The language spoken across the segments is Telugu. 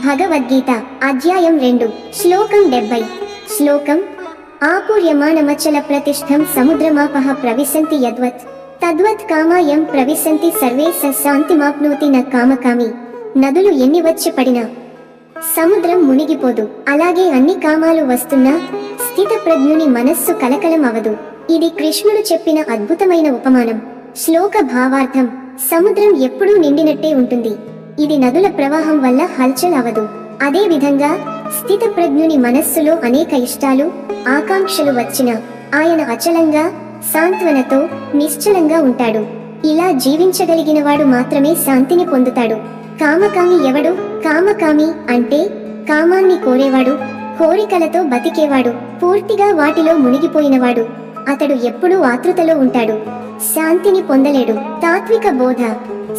భగవద్గీత అధ్యాయం 2 శ్లోకం 70 శ్లోకం ఆపూర్యమాణమచల ప్రతిష్ఠం సముద్రమాపః ప్రవిశంతి యద్వత్ తద్వత్ కామాయం ప్రవిశంతి సర్వే శాంతిమాప్నోతి న కామకామి. నదులు ఎన్ని వచ్చి పడినా సముద్రం మునిగిపోదు, అలాగే అన్ని కామాలు వస్తున్నా స్థితప్రజ్ఞుని మనస్సు కలకలం అవదు. ఇది కృష్ణుడు చెప్పిన అద్భుతమైన ఉపమానం. శ్లోక భావార్థం: సముద్రం ఎప్పుడూ నిండినట్టే ఉంటుంది, ఇది నదుల ప్రవాహం వల్ల హల్చల్ అవదు. అదే విధంగా స్థితప్రజ్ఞుని మనస్సులో అనేక ఇష్టాలు, ఆకాంక్షలు వచ్చినా ఆయన అచలంగా, సాంత్వనతో, నిశ్చలంగా ఉంటాడు. ఇలా జీవించగలిగినవాడు మాత్రమే శాంతిని పొందుతాడు. కామకామి ఎవడు? కామకామి అంటే కామాన్ని కోరేవాడు, కోరికలతో బతికేవాడు, పూర్తిగా వాటిలో మునిగిపోయినవాడు. అతడు ఎప్పుడూ ఆతృతలో ఉంటాడు, శాంతిని పొందలేడు. తాత్విక బోధ: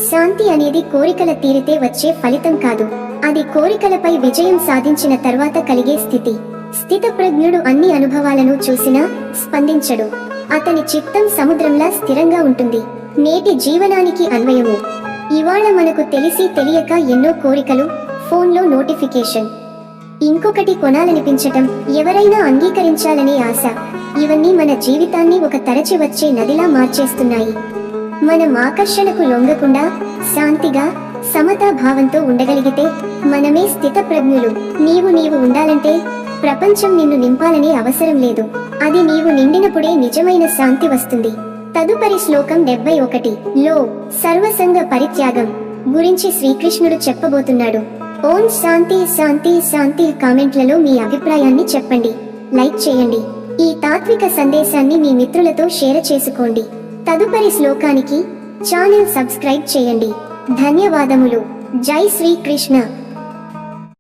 శాంతి అనేది కోరికల తీరితే వచ్చే ఫలితం కాదు, అది కోరికలపై విజయం సాధించిన తర్వాత కలిగే స్థితి. స్థితప్రజ్ఞుడు అన్ని అనుభవాలను చూసినా స్పందించడు, అతని చిత్తం సముద్రంలా స్థిరంగా ఉంటుంది. నేటి జీవనానికి అన్వయము: ఇవాళ మనకు తెలిసి తెలియక ఎన్నో కోరికలు, ఫోన్లో నోటిఫికేషన్, ఇంకొకటి కొనాలనిపించటం, ఎవరైనా అంగీకరించాలనే ఆశ, ఇవన్నీ మన జీవితాన్ని ఒక తరచి వచ్చే నదిలా మార్చేస్తున్నాయి. మనం ఆకర్షణకు లొంగకుండా శాంతిగా, సమతా భావంతో ఉండగలిగితే మనమే స్థితప్రజ్ఞులు. నీవు ఉండాలంటే ప్రపంచం నిన్ను నింపాలనే అవసరం లేదు, అది నీవు నిండినప్పుడే నిజమైన శాంతి వస్తుంది. తదుపరి శ్లోకం 71 లో సర్వసంగ పరిత్యాగం గురించి శ్రీకృష్ణుడు చెప్పబోతున్నాడు. ఓం శాంతి శాంతి శాంతి. కామెంట్లలో మీ అభిప్రాయాన్ని చెప్పండి, లైక్ చేయండి. ఈ తాత్విక సందేశాన్ని మీ మిత్రులతో షేర్ చేసుకోండి. తదుపరి శ్లోకానికి ఛానల్ సబ్స్క్రైబ్ చేయండి. ధన్యవాదములు. జై శ్రీకృష్ణ.